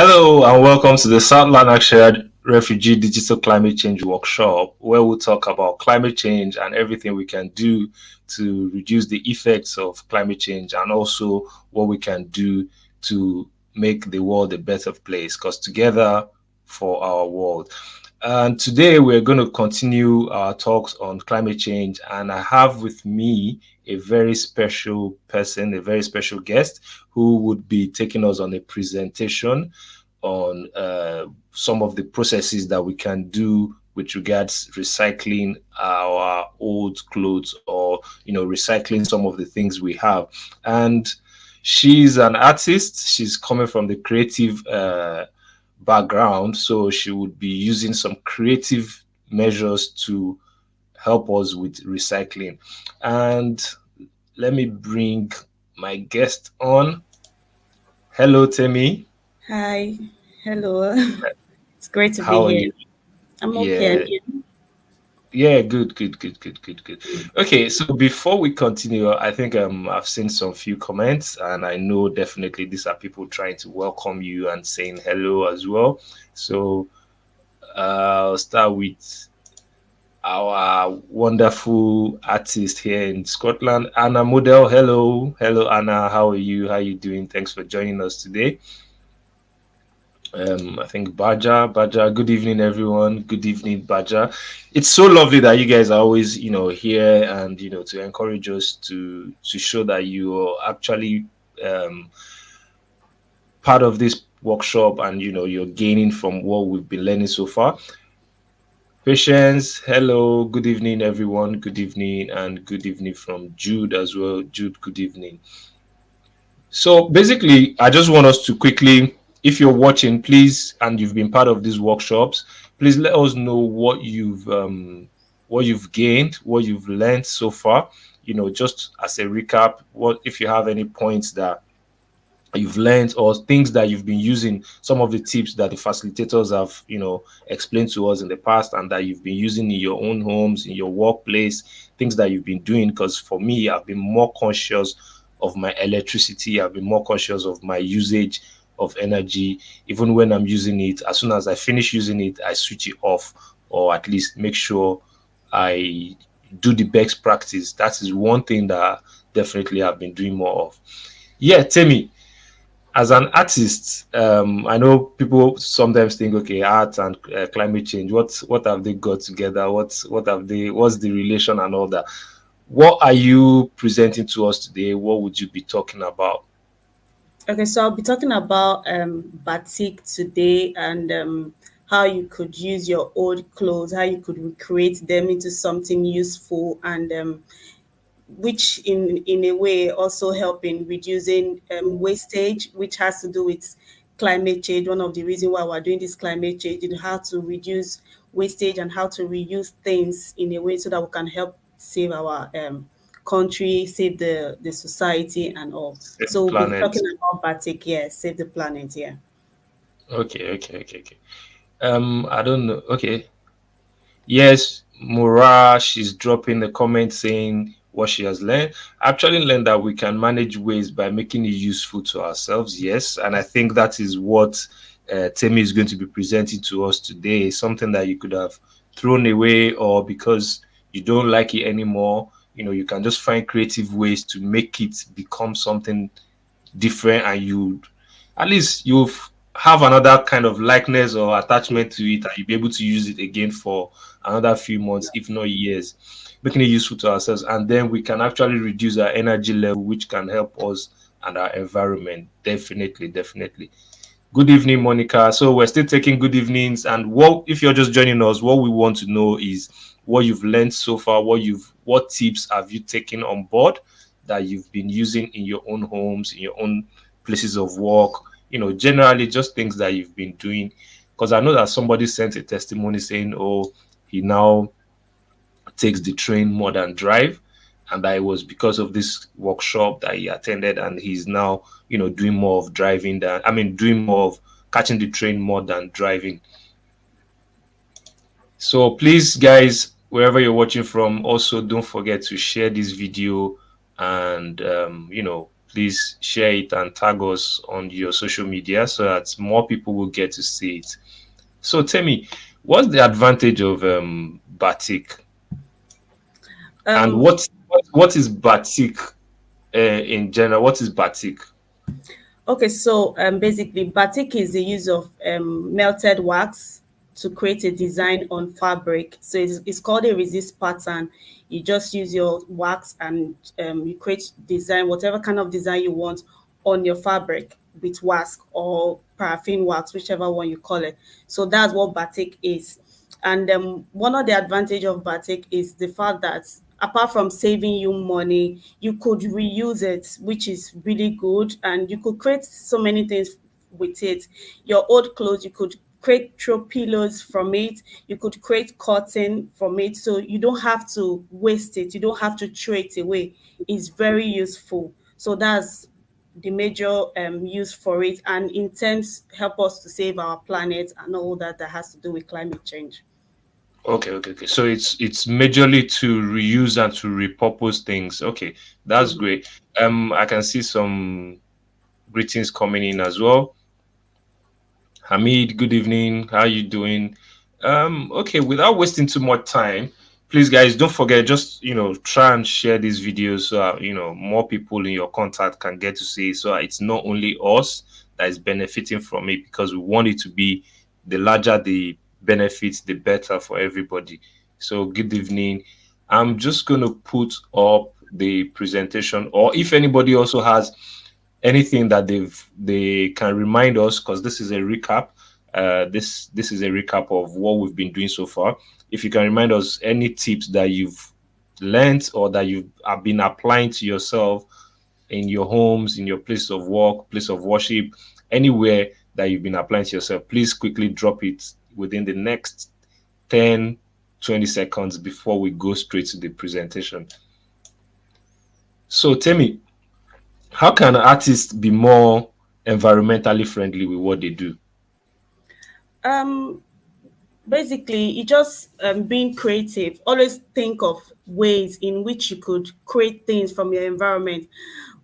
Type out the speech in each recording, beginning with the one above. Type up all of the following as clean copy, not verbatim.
Hello and welcome to the South Lanarkshire Refugee Digital Climate Change Workshop, where we'll talk about climate change and everything we can do to reduce the effects of climate change and also what we can do to make the world a better place, because together for our world. And today we're going to continue our talks on climate change, and I have with me a very special person, a very special guest who would be taking us on a presentation on some of the processes that we can do with regards recycling our old clothes, or recycling some of the things we have. And she's an artist. She's coming from the creative background, so she would be using some creative measures to help us with recycling. And let me bring my guest on. Hello, Temi. Hi, hello. It's great to be How are here. you? I'm okay. And Yeah, you? yeah, good, good, good, good, good, good. Okay, so before we continue, I think I've seen some few comments, and I know definitely these are people trying to welcome you and saying hello as well. So I'll start with our wonderful artist here in Scotland, Anna Model. Hello, hello, Anna. How are you? How are you doing? Thanks for joining us today. I think Baja. Good evening, everyone. Good evening, Baja. It's so lovely that you guys are always, here, and to encourage us to show that you are actually um, part of this workshop, and you're gaining from what we've been learning so far. Patience, hello, good evening, everyone. Good evening, and good evening from Jude as well. Jude, good evening. So basically, I just want us to quickly, if you're watching, please, and you've been part of these workshops, please let us know what you've gained, what you've learned so far. Just as a recap, what if you have any points that you've learned, or things that you've been using, some of the tips that the facilitators have explained to us in the past, and that you've been using in your own homes, in your workplace, things that you've been doing. Because for me, I've been more conscious of my electricity. I've been more conscious of my usage of energy. Even when I'm using it, as soon as I finish using it, I switch it off, or at least make sure I do the best practice. That is one thing that definitely I've been doing more of. Yeah, Temi, as an artist, I know people sometimes think, okay, art and climate change, what have they got together? What's the relation and all that? What are you presenting to us today? What would you be talking about? Okay, so I'll be talking about batik today and how you could use your old clothes, how you could recreate them into something useful, and which in a way also help in reducing wastage, which has to do with climate change. One of the reasons why we're doing this climate change is how to reduce wastage and how to reuse things in a way so that we can help save our country, save the society and all. Save the So we'll be planet. talking about batik, yeah, save the planet, yeah. Okay, okay, okay, okay. I don't know. Okay. Yes, Mura, she's dropping a comment saying what she has learned. I actually learned that we can manage waste by making it useful to ourselves. Yes, and I think that is what Temi is going to be presenting to us today. Something that you could have thrown away, or because you don't like it anymore, you can just find creative ways to make it become something different, and you at least you have another kind of likeness or attachment to it, and you'll be able to use it again for another few months, if not years, making it useful to ourselves. And then we can actually reduce our energy level, which can help us and our environment. Definitely, definitely. Good evening, Monica. So we're still taking good evenings. And what if you're just joining us, what we want to know is what you've learned so far, what tips have you taken on board that you've been using in your own homes, in your own places of work, generally just things that you've been doing. Because I know that somebody sent a testimony saying, oh, he now takes the train more than drive, and that it was because of this workshop that he attended, and he's now doing more of driving than, doing more of catching the train more than driving. So please, guys, wherever you're watching from, also don't forget to share this video, and please share it and tag us on your social media so that more people will get to see it. So tell me, what's the advantage of batik, and Um, what is batik in general? What is batik? Okay, so basically, batik is the use of melted wax to create a design on fabric. So it's called a resist pattern. You just use your wax and you create design, whatever kind of design you want on your fabric with wax or paraffin wax, whichever one you call it. So that's what batik is. And one of the advantage of batik is the fact that apart from saving you money, you could reuse it, which is really good, and you could create so many things with it. Your old clothes, you could create throw pillows from it. You could create cotton from it, so you don't have to waste it. You don't have to throw it away. It's very useful. So that's the major use for it, and in terms help us to save our planet and all that has to do with climate change. Okay. So it's majorly to reuse and to repurpose things. Okay, that's Mhm. great. I can see some greetings coming in as well. Hamid, good evening. How you doing? Okay, without wasting too much time, please guys, don't forget, just try and share these videos so more people in your contact can get to see it. So it's not only us that is benefiting from it, because we want it to be the larger the benefits, the better for everybody. So good evening. I'm just gonna put up the presentation, or if anybody also has anything that they can remind us, because this is a recap. This is a recap of what we've been doing so far. If you can remind us any tips that you've learned or that you have been applying to yourself in your homes, in your place of work, place of worship, anywhere that you've been applying to yourself, please quickly drop it within the next 10, 20 seconds before we go straight to the presentation. So tell me, how can artists be more environmentally friendly with what they do? Um, Basically, you just being creative. Always think of ways in which you could create things from your environment.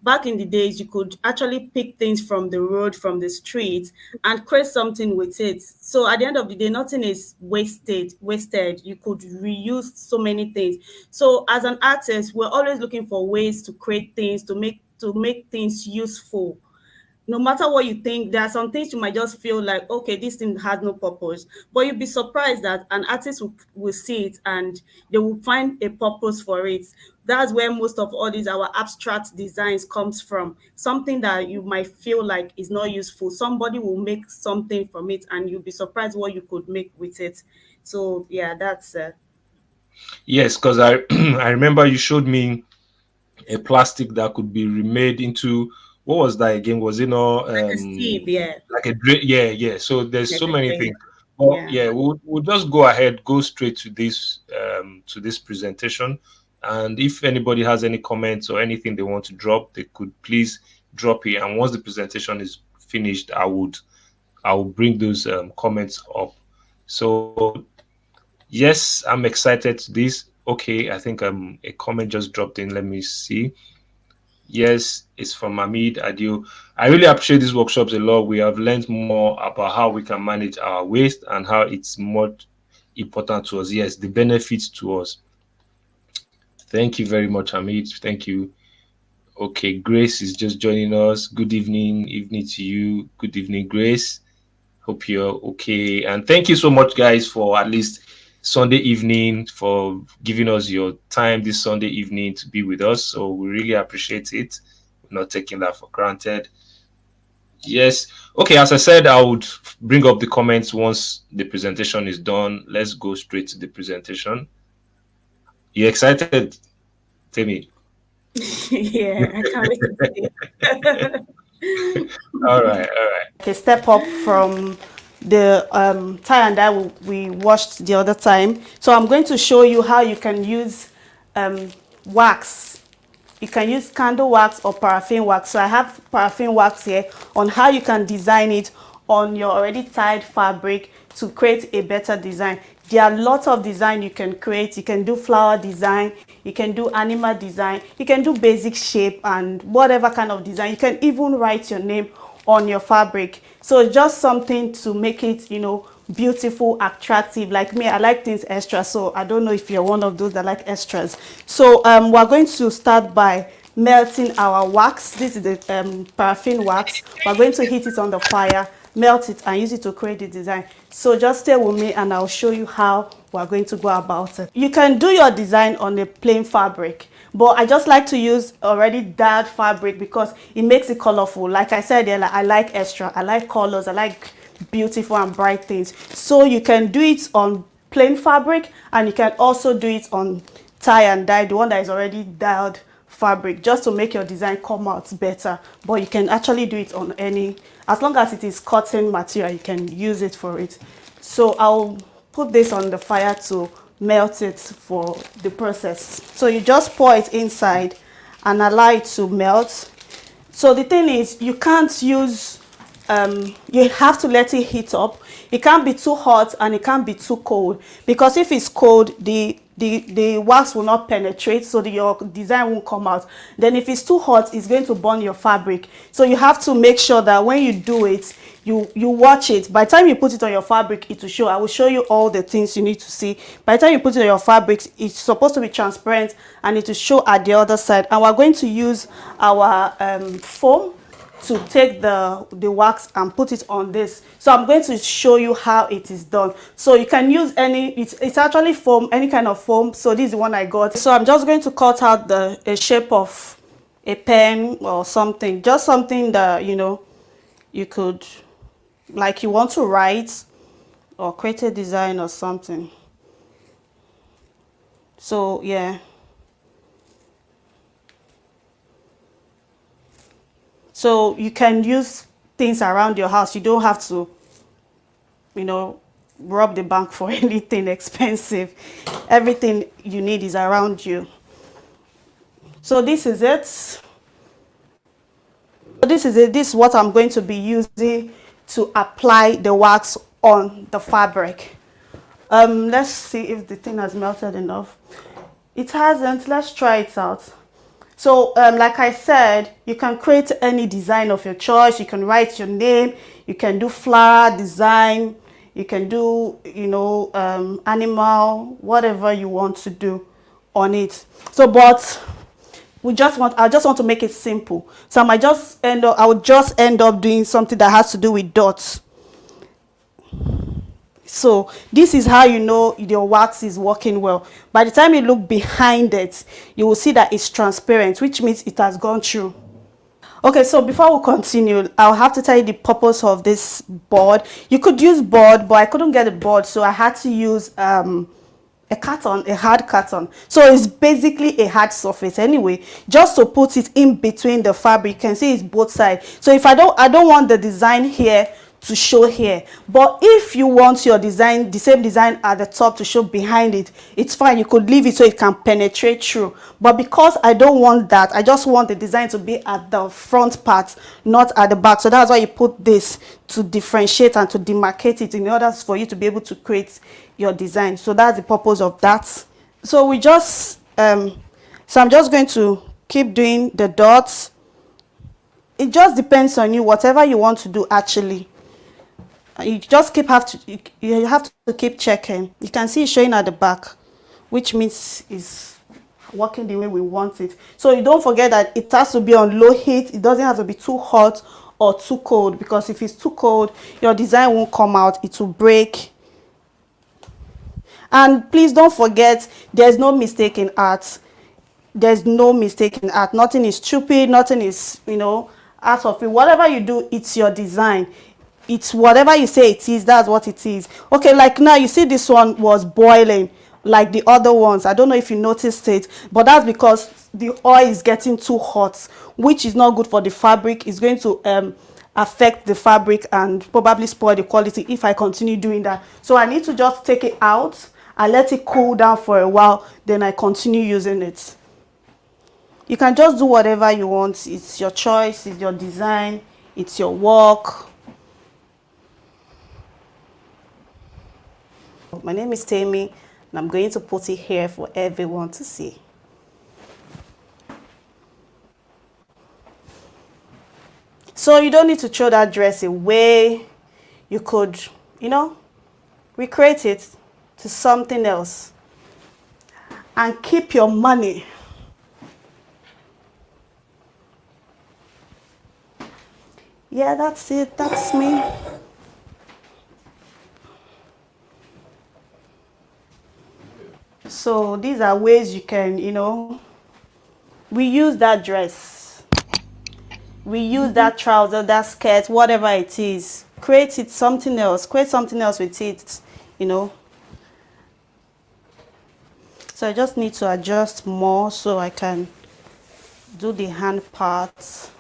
Back in the days, you could actually pick things from the road, from the street, and create something with it. So at the end of the day, nothing is wasted. You could reuse so many things. So as an artist, we're always looking for ways to create things, to make things useful. No matter what you think, there are some things you might just feel like, okay, this thing has no purpose. But you'll be surprised that an artist will see it and they will find a purpose for it. That's where most of all these our abstract designs comes from. Something that you might feel like is not useful. Somebody will make something from it and you'll be surprised what you could make with it. So yeah, that's Yes, because I I remember you showed me a plastic that could be remade into, what was that again? Was it not like a sieve, yeah. like a yeah. So there's Like so a many drain. things. Well, Yeah. yeah, we'll just go ahead, go straight to this presentation. And if anybody has any comments or anything they want to drop, they could please drop it. And once the presentation is finished, I will bring those comments up. So yes, I'm excited to this. Okay, I think a comment just dropped in. Let me see. Yes, it's from Hamid Adio. I really appreciate these workshops a lot. We have learned more about how we can manage our waste and how it's more important to us. Yes, the benefits to us. Thank you very much, Hamid. Thank you. Okay, Grace is just joining us. Good evening to you. Good evening, Grace. Hope you're okay. And thank you so much, guys, for at least Sunday evening, for giving us your time this Sunday evening to be with us. So we really appreciate it. We're not taking that for granted. Yes. Okay, as I said, I would bring up the comments once the presentation is done. Let's go straight to the presentation. You excited, Timmy? Yeah, I can't wait to see. All right, all right. A step up from the tie and dye we watched the other time. So I'm going to show you how you can use wax. You can use candle wax or paraffin wax. So I have paraffin wax here on how you can design it on your already tied fabric to create a better design. There are lots of design you can create. You can do flower design, you can do animal design, you can do basic shape and whatever kind of design. You can even write your name on your fabric. So just something to make it, you know, beautiful, attractive. Like me, I like things extra, so I don't know if you're one of those that like extras. So we're going to start by melting our wax. This is the paraffin wax. We're going to heat it on the fire, melt it and use it to create the design. So just stay with me and I'll show you how we're going to go about it. You can do your design on a plain fabric, but I just like to use already dyed fabric because it makes it colorful. Like I said earlier, I like extra, I like colors, I like beautiful and bright things. So you can do it on plain fabric and you can also do it on tie and dye, the one that is already dyed fabric, just to make your design come out better. But you can actually do it on any, as long as it is cotton material, you can use it for it. So I'll put this on the fire to melt it for the process. So you just pour it inside and allow it to melt. So the thing is, you can't use you have to let it heat up. It can't be too hot and it can't be too cold, because if it's cold, the wax will not penetrate, so your design won't come out. Then if it's too hot, it's going to burn your fabric. So you have to make sure that when you do it, you watch it. By the time you put it on your fabric, it will show. I will show you all the things you need to see. By the time you put it on your fabrics, it's supposed to be transparent and it will show at the other side. And we're going to use our foam to take the wax and put it on this. So I'm going to show you how it is done. So you can use any, it's actually foam, any kind of foam. So this is the one I got. So I'm just going to cut out a shape of a pen or something, just something that, you know, you could, like you want to write or create a design or something. So yeah. So you can use things around your house. You don't have to, you know, rob the bank for anything expensive. Everything you need is around you. So this is it. So this is it. This is what I'm going to be using to apply the wax on the fabric. Let's see if the thing has melted enough. It hasn't. Let's try it out. So like I said, you can create any design of your choice. You can write your name, you can do flower design, you can do, you know, animal, whatever you want to do on it. So but I just want to make it simple. So I would just end up doing something that has to do with dots. So this is how you know your wax is working well. By the time you look behind it, you will see that it's transparent, which means it has gone through. Okay, so before we continue, I'll have to tell you the purpose of this board. You could use board, but I couldn't get a board, so I had to use a carton, a hard carton. So it's basically a hard surface anyway, just to put it in between the fabric. You can see it's both sides. So if I don't want the design here to show here, but if you want your design, the same design at the top, to show behind it, it's fine. You could leave it so it can penetrate through. But because I don't want that, I just want the design to be at the front part, not at the back. So that's why you put this, to differentiate and to demarcate it in order for you to be able to create your design. So that's the purpose of that. So we just so I'm just going to keep doing the dots. It just depends on you, whatever you want to do actually. You just you have to keep checking. You can see it showing at the back, which means it's working the way we want it. So you don't forget that it has to be on low heat. It doesn't have to be too hot or too cold, because if it's too cold, your design won't come out, it will break. And please don't forget, there's no mistake in art. There's no mistake in art. Nothing is stupid, nothing is, you know, out of it. Whatever you do, it's your design. It's whatever you say it is, that's what it is. Okay, like now you see this one was boiling like the other ones. I don't know if you noticed it, but that's because the oil is getting too hot, which is not good for the fabric. It's going to affect the fabric and probably spoil the quality if I continue doing that. So I need to just take it out and let it cool down for a while, then I continue using it. You can just do whatever you want. It's your choice, it's your design, it's your work. My name is Tammy, and I'm going to put it here for everyone to see. So you don't need to throw that dress away. You could, you know, recreate it to something else and keep your money. Yeah, that's it. That's me. So these are ways you can, reuse that dress, reuse that trouser, that skirt, whatever it is. Create it something else. Create something else with it, you know. So I just need to adjust more so I can do the hand parts.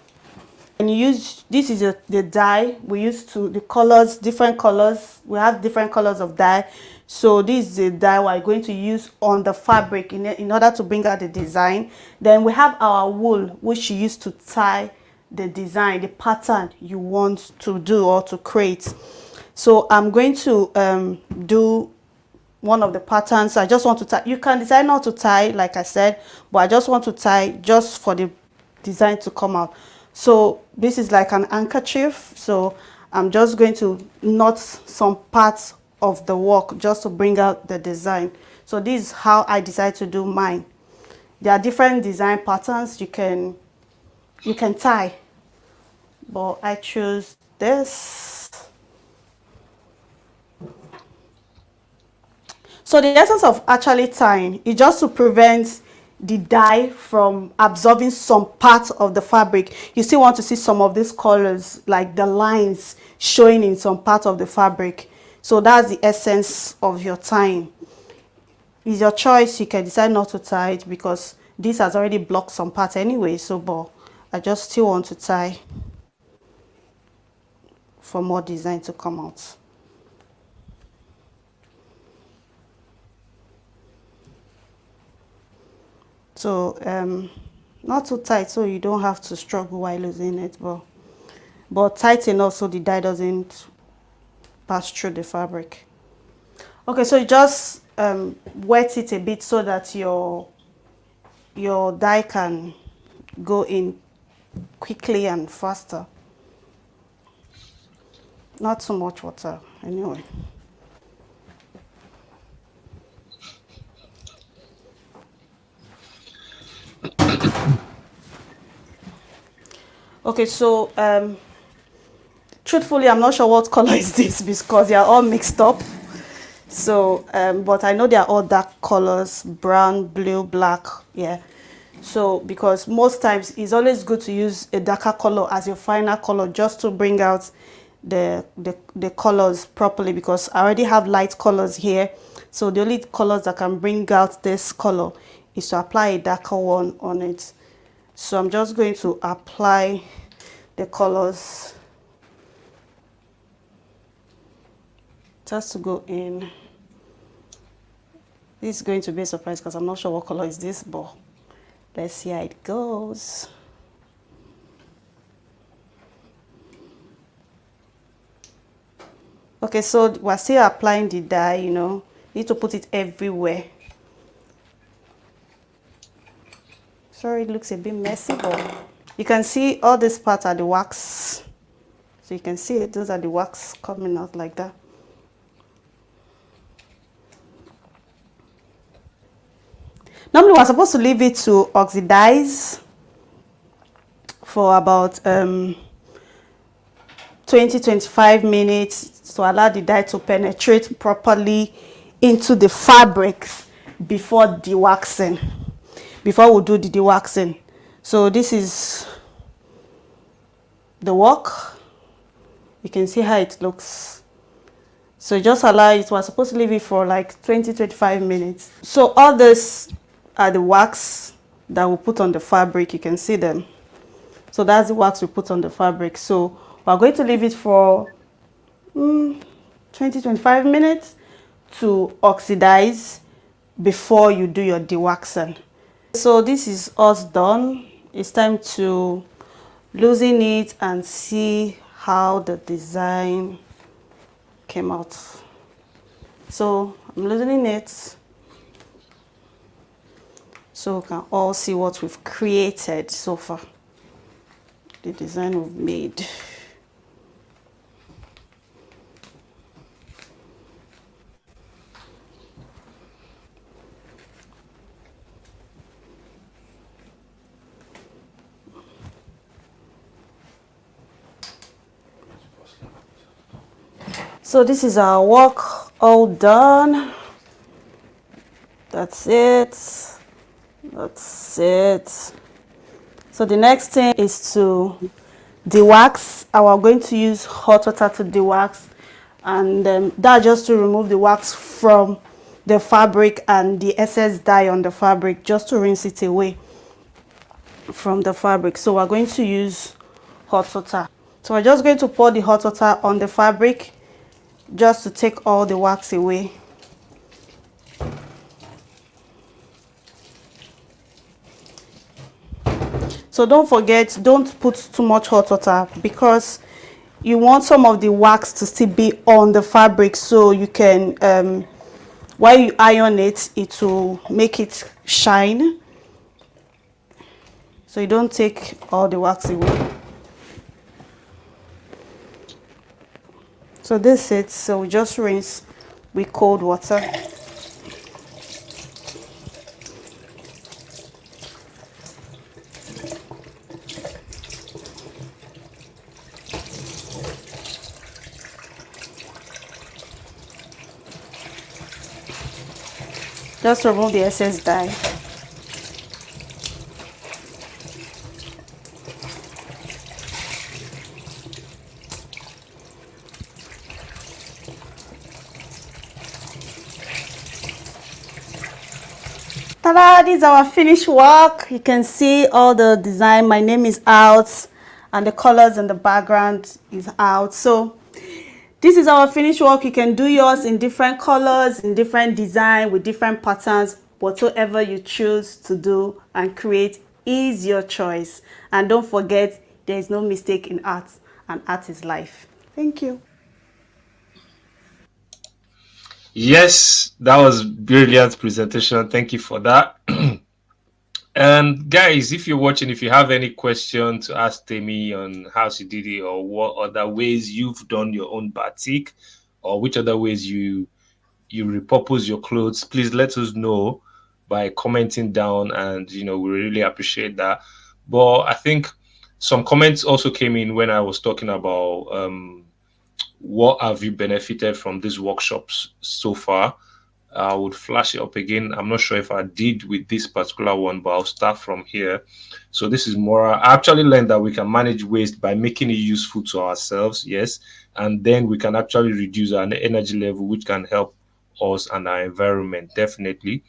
And you use, this is the dye we use to, the colors, different colors. We have different colors of dye. So this is the dye we're going to use on the fabric in order to bring out the design. Then we have our wool, which you use to tie the design, the pattern you want to do or to create. So I'm going to do one of the patterns. I just want to tie. You can decide not to tie, like I said, but I just want to tie just for the design to come out. So this is like an handkerchief. So I'm just going to knot some parts of the work just to bring out the design. So this is how I decide to do mine. There are different design patterns you can tie, but I choose this. So the essence of actually tying is just to prevent the dye from absorbing some part of the fabric. You still want to see some of these colors, like the lines showing in some part of the fabric. So that's the essence of your tying. It's your choice. You can decide not to tie it because this has already blocked some part anyway. So, but I just still want to tie for more design to come out. So not too tight so you don't have to struggle while losing it, but tight enough so the dye doesn't pass through the fabric. Okay, so you just wet it a bit so that your dye can go in quickly and faster. Not too much water anyway. Okay, so truthfully, I'm not sure what color is this because they are all mixed up. So, but I know they are all dark colors: brown, blue, black. Yeah. So, because most times it's always good to use a darker color as your final color just to bring out the colors properly, because I already have light colors here. So the only colors that can bring out this color is to apply a darker one on it. So I'm just going to apply the colors just to go in. This is going to be a surprise because I'm not sure what color is this, but let's see how it goes. Okay, so we're still applying the dye, need to put it everywhere. Sorry, it looks a bit messy, but you can see all these parts are the wax. So you can see it, those are the wax coming out like that. Normally we're supposed to leave it to oxidize for about 20-25 minutes to allow the dye to penetrate properly into the fabric before dewaxing. Before we do the dewaxing. So this is the work. You can see how it looks. So just allow it. We're supposed to leave it for like 20-25 minutes. So all this are the wax that we put on the fabric. You can see them. So that's the wax we put on the fabric. So we're going to leave it for 20-25 minutes to oxidize before you do your dewaxing. So this is us done. It's time to loosen it and see how the design came out. So I'm loosening it so we can all see what we've created so far, the design we've made. So this is our work all done. That's it. That's it. So the next thing is to de-wax. We're going to use hot water to de-wax, and that just to remove the wax from the fabric and the excess dye on the fabric, just to rinse it away from the fabric. So we're going to use hot water. So we're just going to pour the hot water on the fabric just to take all the wax away. So don't forget, don't put too much hot water, because you want some of the wax to still be on the fabric, so you can while you iron it, it will make it shine, so you don't take all the wax away. So this is it. So we just rinse with cold water. Just remove the excess dye. Ta-da! This is our finished work. You can see all the design. My name is out, and the colors in the background is out. So this is our finished work. You can do yours in different colors, in different design, with different patterns. Whatever you choose to do and create is your choice. And don't forget, there is no mistake in art, and art is life. Thank you. Yes, that was brilliant presentation. Thank you for that. And guys, if you're watching, if you have any question to ask Temi on how she did it, or what other ways you've done your own batik, or which other ways you repurpose your clothes, please let us know by commenting down, and we really appreciate that. But I think some comments also came in when I was talking about what have you benefited from these workshops so far. I would flash it up again. I'm not sure if I did with this particular one, but I'll start from here. So this is more. I actually learned that we can manage waste by making it useful to ourselves, yes, and then we can actually reduce our energy level, which can help us and our environment, definitely.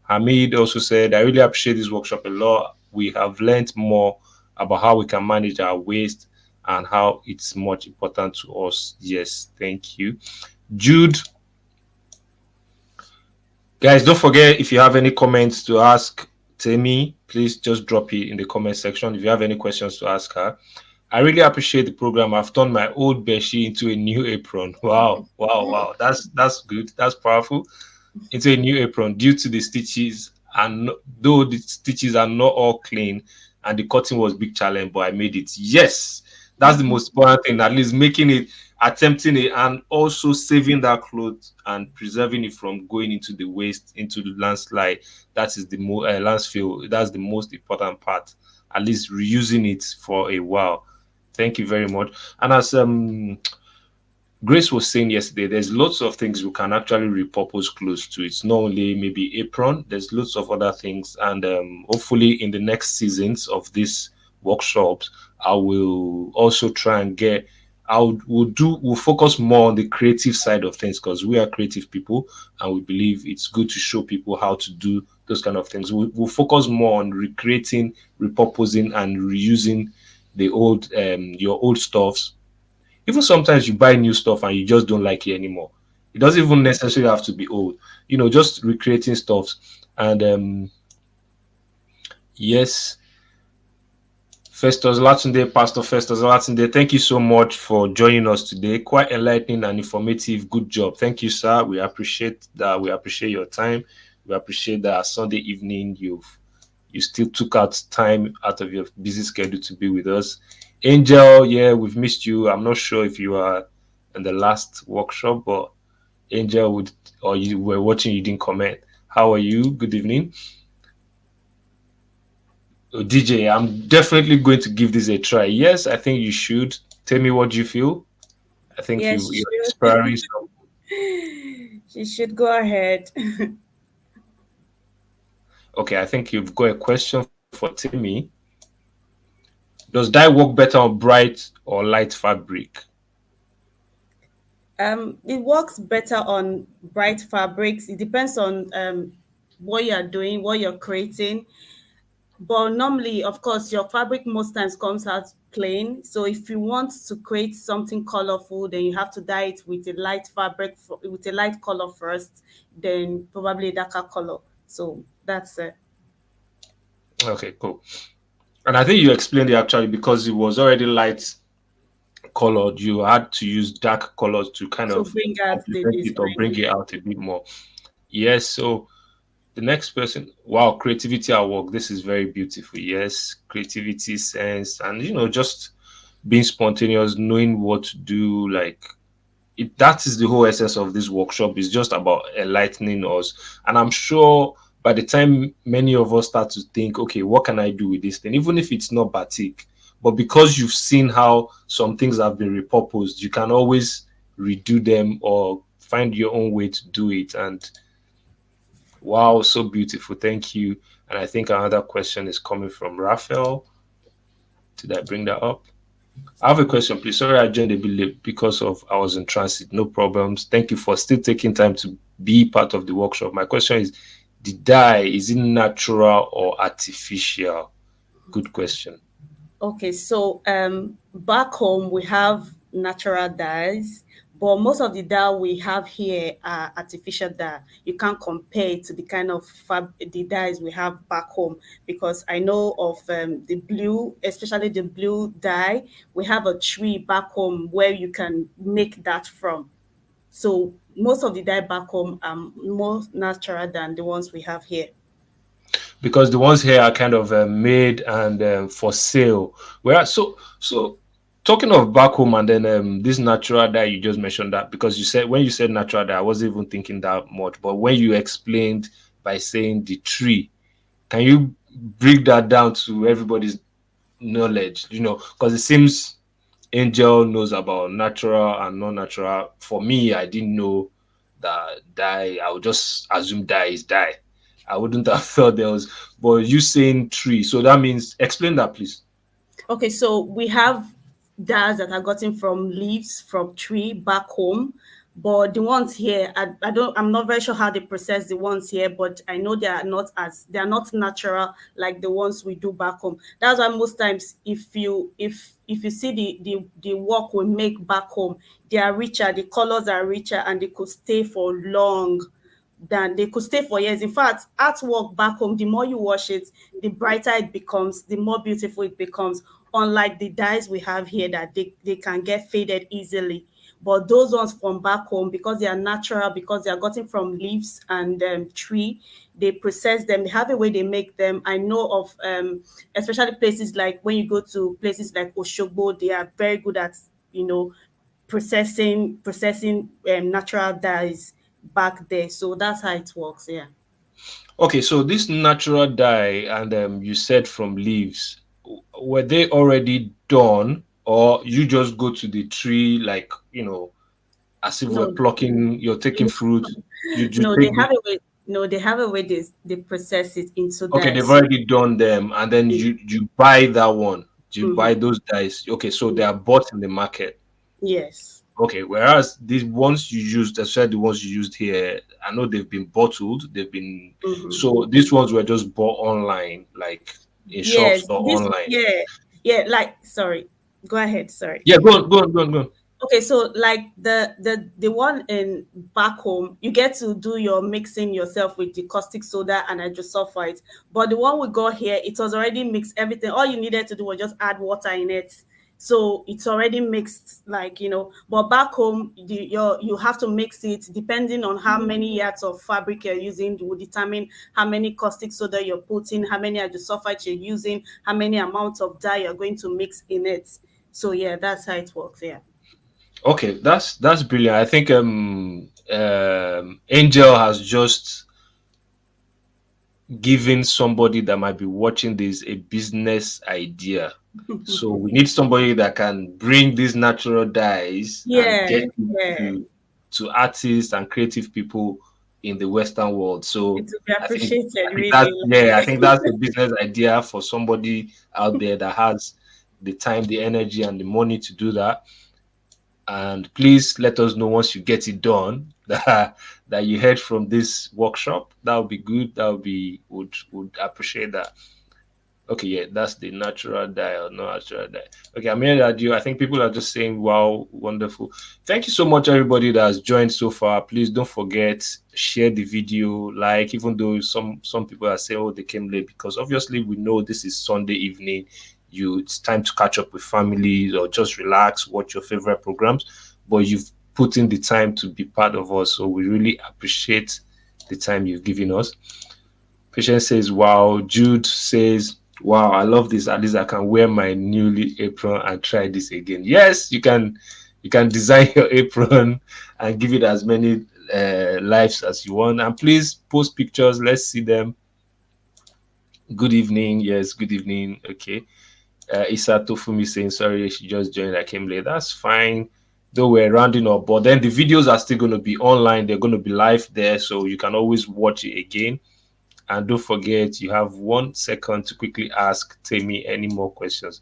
Hamid also said, I really appreciate this workshop a lot. We have learned more about how we can manage our waste and how it's much important to us. Yes, thank you. Jude, guys, don't forget, if you have any comments to ask Temi, please just drop it in the comment section. If you have any questions to ask her, I really appreciate the program. I've turned my old bedsheet into a new apron. Wow, wow, wow. That's good. That's powerful. Into a new apron due to the stitches, and though the stitches are not all clean and the cutting was big challenge, but I made it. Yes, that's the most important thing. At least making it, attempting it, and also saving that cloth and preserving it from going into the waste, into the landslide. That is the landfill. That's the most important part. At least reusing it for a while. Thank you very much. And as Grace was saying yesterday, there's lots of things we can actually repurpose clothes to. It's not only maybe apron, there's lots of other things. And hopefully in the next seasons of these workshops, I will also try and we'll focus more on the creative side of things, because we are creative people and we believe it's good to show people how to do those kind of things. We'll focus more on recreating, repurposing, and reusing the your old stuffs. Even sometimes you buy new stuff and you just don't like it anymore. It doesn't even necessarily have to be old. Just recreating stuff. And yes, Festus Latunde, Pastor Festus Latunde, thank you so much for joining us today. Quite enlightening and informative. Good job. Thank you, sir. We appreciate that. We appreciate your time. We appreciate that Sunday evening you still took out time out of your busy schedule to be with us. Angel, yeah, we've missed you. I'm not sure if you are in the last workshop, but Angel would or you were watching, you didn't comment. How are you? Good evening. DJ, I'm definitely going to give this a try. Yes, I think you should. Tell me what you feel. I think Yes, you're she inspiring some. should. She should go ahead. Okay, I think you've got a question for Timmy. Does dye work better on bright or light fabric? It works better on bright fabrics. It depends on what you're doing, what you're creating. But normally, of course, your fabric most times comes out plain. So if you want to create something colorful, then you have to dye it with a light fabric, with a light color first, then probably a darker color. So that's it. Okay, cool. And I think you explained it actually because it was already light colored. You had to use dark colors to kind To of bring out the complement it or design. bring it out a bit more. Yes, so the next person, wow, creativity at work. This is very beautiful. Yes, creativity, sense, and just being spontaneous, knowing what to do. Like that is the whole essence of this workshop. Is just about enlightening us. And I'm sure by the time many of us start to think, okay, what can I do with this thing, even if it's not batik, but because you've seen how some things have been repurposed, you can always redo them or find your own way to do it. And wow, so beautiful. Thank you. And I think another question is coming from Raphael. Did I bring that up? I have a question, please. Sorry, I joined a bit late because of I was in transit. No problems. Thank you for still taking time to be part of the workshop. My question is, the dye, is it natural or artificial? Good question. Okay, so back home we have natural dyes, but most of the dye we have here are artificial dye. You can't compare it to the kind of the dyes we have back home because I know of the blue, especially the blue dye. We have a tree back home where you can make that from. So most of the dye back home are more natural than the ones we have here. Because the ones here are kind of made and for sale. Whereas, so talking of back home and then this natural dye you just mentioned that because you said when you said natural dye, I wasn't even thinking that much. But when you explained by saying the tree, can you break that down to everybody's knowledge? Because it seems Angel knows about natural and non-natural. For me, I didn't know that dye. I would just assume dye is dye. I wouldn't have thought there was. But you saying tree, so that means explain that, please. Okay, so we have dyes that are gotten from leaves from tree back home, but the ones here, I don't, I'm not very sure how they process the ones here, but I know they are not natural like the ones we do back home. That's why most times, if you see the work we make back home, they are richer, the colors are richer, and they could stay for long than they could stay for years. In fact, artwork back home, the more you wash it, the brighter it becomes, the more beautiful it becomes. Unlike the dyes we have here that they can get faded easily. But those ones from back home, because they are natural, because they are gotten from leaves and tree, they process them. They have a way they make them. I know of, especially places like when you go to places like Oshogbo, they are very good at, you know, processing natural dyes back there. So that's how it works. Yeah. Okay, so this natural dye, and you said from leaves, were they already done, or you just go to the tree like as if we're No, plucking, you're taking fruit, you no, they take have the a way. No, they have a way they process it into okay, they've dyes. already done them, and then you buy that one. You buy Mm-hmm. those dice. Okay, so they are bought in the market. Yes. Okay, whereas these ones you used, especially the ones you used here, I know they've been bottled. They've been Mm-hmm. so these ones were just bought online, like in shops Yes. or This. online. Yeah. Yeah. Like, sorry. Go ahead. Sorry. Yeah, go on, go on, go on, go on. Okay, so like the one in back home, you get to do your mixing yourself with the caustic soda and hydrosulfite. But the one we got here, it was already mixed everything. All you needed to do was just add water in it. So it's already mixed, like But back home, you have to mix it depending on how many yards of fabric you're using. Will determine how many caustic soda you're putting, how many hydrosulfite you're using, how many amounts of dye you're going to mix in it. So yeah, that's how it works. Yeah. Okay, that's brilliant. I think Angel has just given somebody that might be watching this a business idea. So we need somebody that can bring these natural dyes and Yeah, get it yeah. to artists and creative people in the Western world. It So will be I think appreciated, I think that's really. yeah, I think that's a business idea for somebody out there that has the time, the energy, and the money to do that. And please let us know once you get it done that you heard from this workshop. That would be good. That would be would appreciate that. Okay, yeah, that's the natural dye or no natural dye. Okay, I'm here at you. I think people are just saying, wow, wonderful. Thank you so much, everybody that has joined so far. Please don't forget, share the video, like, even though some people are saying, oh, they came late, because obviously we know this is Sunday evening. It's time to catch up with families or just relax, watch your favorite programs. But you've put in the time to be part of us. So we really appreciate the time you've given us. Patience says, wow. Jude says, wow, I love this. At least I can wear my newly apron and try this again. Yes, you can design your apron and give it as many lives as you want. And please post pictures. Let's see them. Good evening. Yes, good evening. Okay. Isa Tofumi saying, sorry, she just joined. I came late. That's fine. Though we're rounding up, but then the videos are still going to be online. They're going to be live there. So you can always watch it again. And don't forget, you have 1 second to quickly ask Tammy any more questions.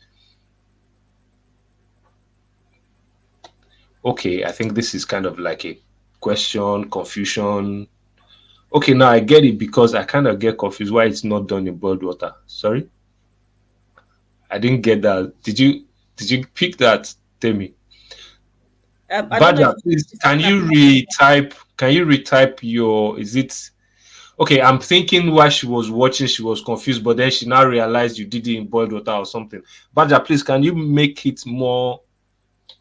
Okay, I think this is kind of like a question, confusion. Okay, now I get it because I kind of get confused why it's not done in boiled water. Sorry, I didn't get that. Did you pick that, Tammy? I don't know if Badger, please it's can talking you about. retype? Can you retype your? Is it okay? I'm thinking while she was watching, she was confused, but then she now realized you did it in boiled water or something. Badger, please, can you make it more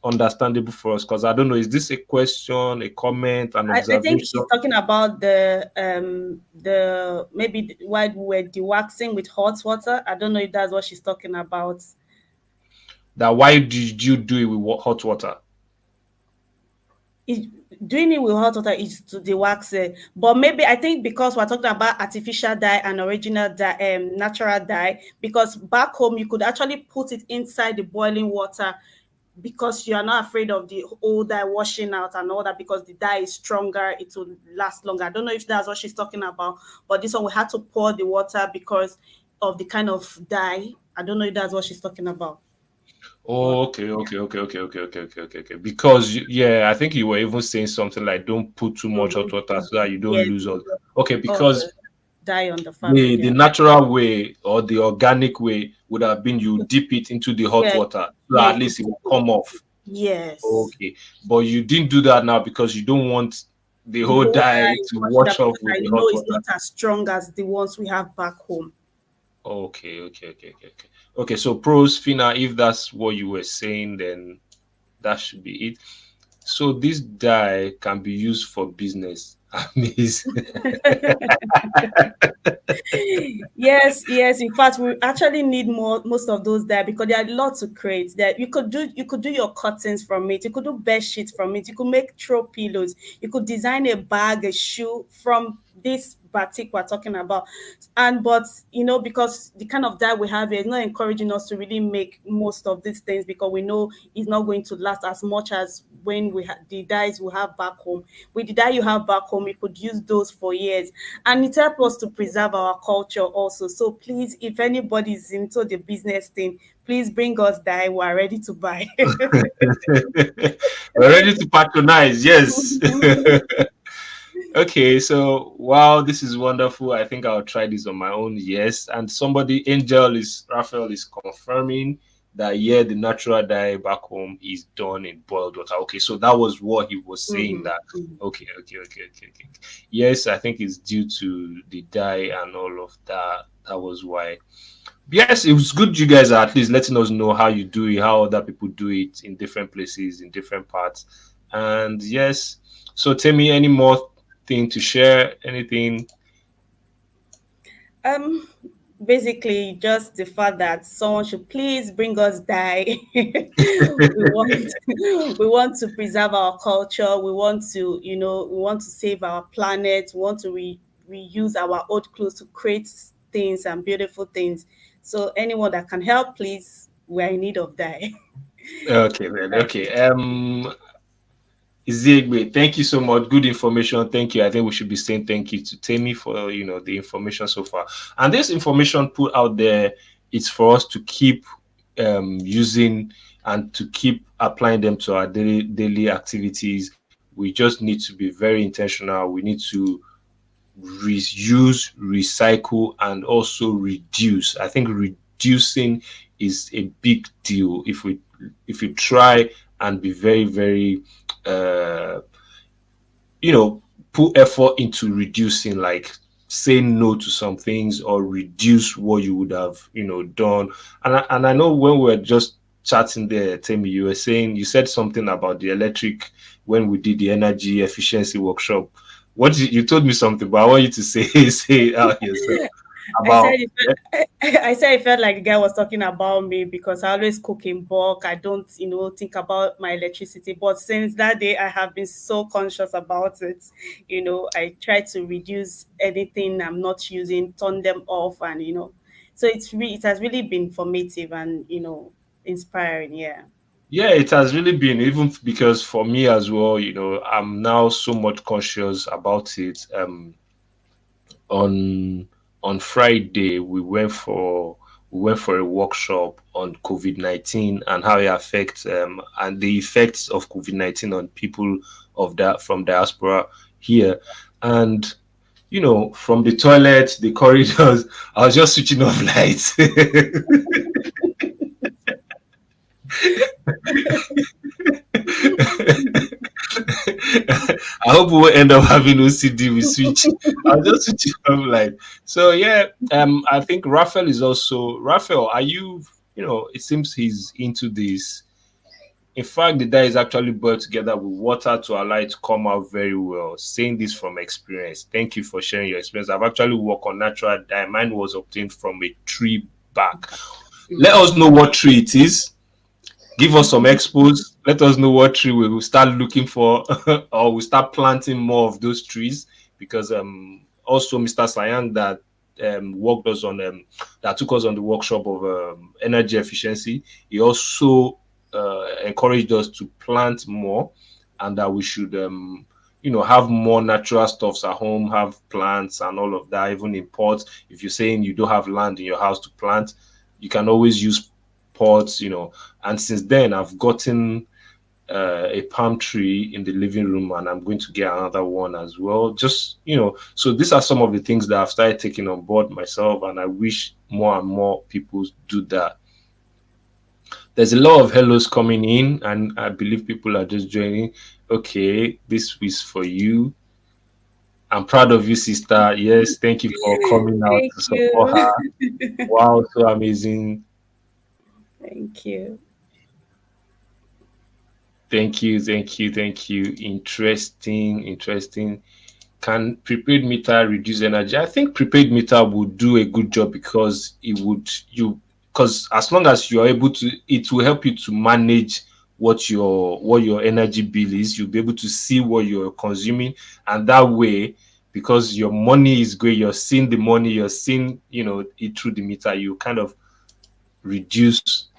understandable for us? Because I don't know, is this a question, a comment, an I think observation? she's talking about the maybe why we're dewaxing with hot water. I don't know if that's what she's talking about. That why did you do it with hot water? It, doing it with hot water is to dewax it, but maybe I think because we're talking about artificial dye and original dye, natural dye. Because back home you could actually put it inside the boiling water because you are not afraid of the old dye washing out and all that, because the dye is stronger, it will last longer. I don't know if that's what she's talking about, but this one we had to pour the water because of the kind of dye. I don't know if that's what she's talking about. But Oh, okay. Because yeah, I think you were even saying something like, "Don't put too much hot water so that you don't yes, lose all." Okay, all because the dye on the fabric. the Yeah, natural way or the organic way would have been you dip it into the hot yeah, water so yeah. that at You could, least it will come off. yes. Okay, but you didn't do that now because you don't want the The whole whole dye dye to washing wash out off because with I the hot know it's water. not as strong as the ones we have back home. Okay. Okay, so pros, Fina, if that's what you were saying, then that should be it. So this dye can be used for business. I mean, Yes, yes. In fact, we actually need more most of those there because there are a lot to create. That you could do your curtains from it. You could do bed sheets from it. You could make throw pillows. You could design a bag, a shoe from this batik we're talking about. And but because the kind of dye we have here is not encouraging us to really make most of these things because we know it's not going to last as much as when we had the dyes we have back home. With the dye you have back home, you could use those for years, and it helps us to preserve our culture also. So please, if anybody is into the business thing, please bring us dye. We're ready to buy. we're ready to patronize. Yes. Okay, so wow, this is wonderful. I think I'll try this on my own. Yes, and somebody, Angel is Raphael is confirming that yeah, the natural dye back home is done in boiled water. Okay, so that was what he was saying. Mm-hmm. That okay. Yes, I think it's due to the dye and all of that. That was why. Yes, it was good you guys are at least letting us know how you do it, how other people do it in different places, in different parts. And yes, so tell me any more thing to share, anything. Um, Basically, just the fact that someone should please bring us dye. We want we want to preserve our culture. We want to, we want to save our planet. We want to reuse our old clothes to create things and beautiful things. So anyone that can help, please, we're in need of dye. Okay, then. That's Okay. it. Ziegbe, thank you so much. Good information. Thank you. I think we should be saying thank you to Tammy for the information so far. And this information put out there, it's for us to keep using and to keep applying them to our daily activities. We just need to be very intentional. We need to reuse, recycle, and also reduce. I think reducing is a big deal if we try and be very, very uh put effort into reducing, like saying no to some things or reduce what you would have done. And I know when we are just chatting there, Timmy, you said something about the electric when we did the energy efficiency workshop. What you told me something, but I want you to say say it out yourself I said about. it I said it felt like the guy was talking about me because I always cook in bulk. I don't, think about my electricity. But since that day, I have been so conscious about it. I try to reduce anything I'm not using, turn them off, and so it has really been formative and inspiring. Yeah. Yeah, it has really been, even because for me as well, I'm now so much conscious about it. On Friday we went for a workshop on COVID-19 and how it affects and the effects of COVID-19 on people of that from diaspora here. And from the toilet, the corridors, I was just switching off lights. I hope we will end up having OCD with switch. I'll just switch it off like. So yeah, I think Raphael is also Raphael. Are you? It seems he's into this. In fact, the dye is actually boiled together with water to allow it to come out very well. Saying this from experience. Thank you for sharing your experience. I've actually worked on natural dye. Mine was obtained from a tree bark. Let us know what tree it is. Give us some expos. Let us know what tree we will start looking for, or we start planting more of those trees. Because also Mr. Sayang that worked us on that took us on the workshop of energy efficiency. He also encouraged us to plant more, and that we should have more natural stuffs at home, have plants and all of that, even in pots. If you're saying you don't have land in your house to plant, you can always use pots. And since then, I've gotten a palm tree in the living room, and I'm going to get another one as well. So these are some of the things that I've started taking on board myself, and I wish more and more people do that. There's a lot of hellos coming in, and I believe people are just joining. Okay, this is for you. I'm proud of you, sister. Yes, thank you for coming out Thank to support her. you. Wow, so amazing. Thank you. Thank you. Interesting. Can prepaid meter reduce energy? I think prepaid meter would do a good job because it would you because as long as you're able to, it will help you to manage what your energy bill is. You'll be able to see what you're consuming, and that way, because your money is going, you're seeing the money, you're seeing it through the meter. You kind of reduce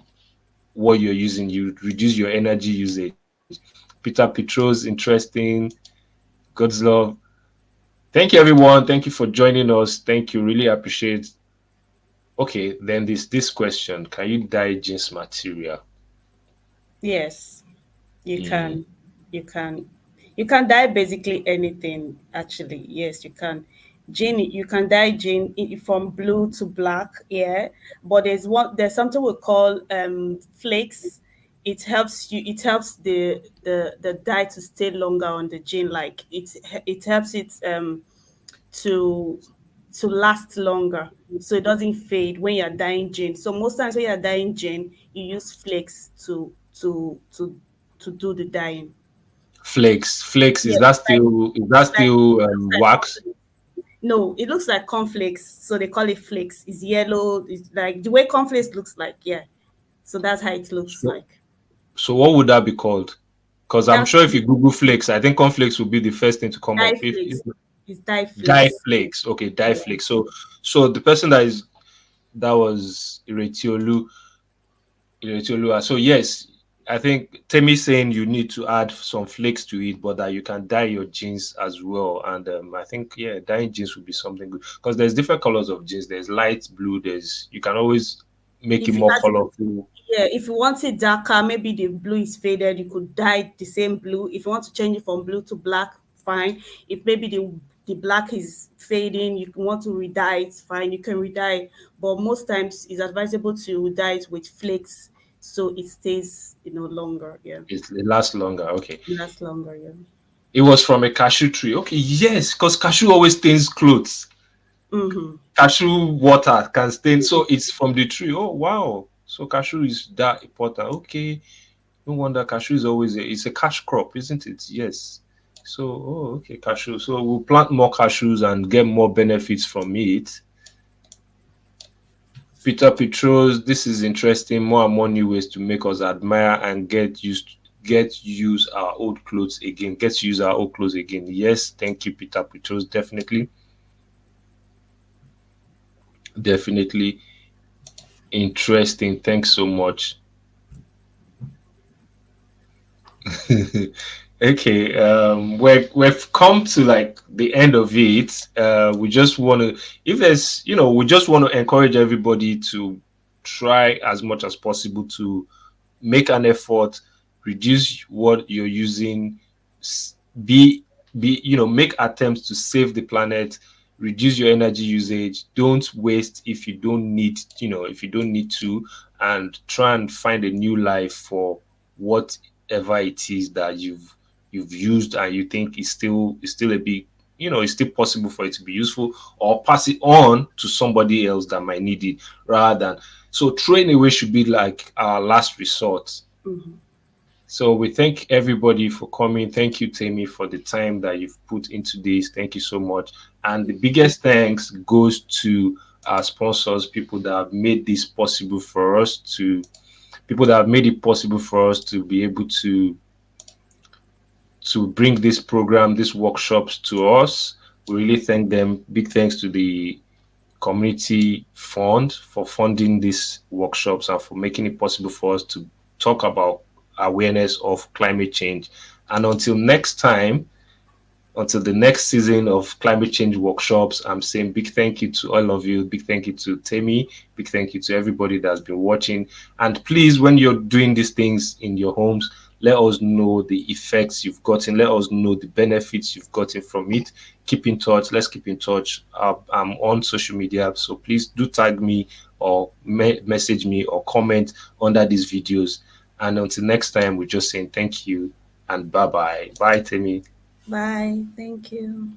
what you're using. You reduce your energy usage. Peter Petros, interesting. God's love. Thank you, everyone. Thank you for joining us. Thank you. Really appreciate. Okay, then this question: can you dye jeans material? Yes, you Mm. can. You can. You can dye basically anything, actually. Yes, you can. Gin, you can dye gin from blue to black, yeah. But there's something we call flakes. It helps the dye to stay longer on the gin. Like it helps it to last longer, so it doesn't fade when you're dyeing gin. So most times when you're dyeing gin, you use flakes to do the dyeing. Flakes, Yeah, is that like still it looks like wax? cornflakes. No, it looks like cornflakes, so they call it flakes. It's yellow. It's like the way cornflakes looks like. Yeah, so that's how it looks So, like. so what would that be called? Because I'm That's sure if you Google flakes, I think cornflakes will be the first thing to come dye up. If flakes. It's dye dye flakes. flakes, okay, dye Yeah. flakes. So the person that was Iretiolua. So yes, I think Temi saying you need to add some flakes to it, but that you can dye your jeans as well. And I think yeah, dyeing jeans would be something good because there's different colors of jeans. There's light blue. There's you can always make it If you more as colorful. Yeah, if you want it darker, maybe the blue is faded, you could dye the same blue. If you want to change it from blue to black, fine. If maybe the black is fading, you want to re-dye it, fine, you can re-dye it. But most times it's advisable to dye it with flakes so it stays, longer. Yeah. It lasts longer. Okay, It lasts longer, yeah. it was from a cashew tree. Okay, yes, because cashew always stains clothes. Mm-hmm. Cashew water can stain, so it's from the tree. Oh wow, so cashew is that important. Okay. No wonder cashew is always it's a cash crop, isn't it? Yes. So, oh, okay, cashew. So we'll plant more cashews and get more benefits from it. Peter Petros, this is interesting. More and more new ways to make us admire and get use our old clothes again. Get to use our old clothes again. Yes, thank you, Peter Petros. Definitely, definitely interesting. Thanks so much. Okay, we've come to like the end of it. We just want to, if there's, we just want to encourage everybody to try as much as possible to make an effort, reduce what you're using, s- be make attempts to save the planet, reduce your energy usage. Don't waste if you don't need to, and try and find a new life for whatever it is that you've used and you think is still a big it's still possible for it to be useful, or pass it on to somebody else that might need it rather than so throwing away should be like our last resort. Mm-hmm. So we thank everybody for coming. Thank you, Tammy, for the time that you've put into this. Thank you so much. And the biggest thanks goes to our sponsors, people that have made it possible for us to be able to bring this program, these workshops to us. We really thank them. Big thanks to the community fund for funding these workshops and for making it possible for us to talk about awareness of climate change. And until the next season of climate change workshops, I'm saying big thank you to all of you. Big thank you to Temi. Big thank you to everybody that's been watching. And please, when you're doing these things in your homes, let us know the effects you've gotten. Let us know the benefits you've gotten from it. Keep in touch. Let's keep in touch. I'm on social media, so please do tag me or message me or comment under these videos. And until next time, we're just saying thank you and bye bye. Bye, Temi. Bye. Thank you.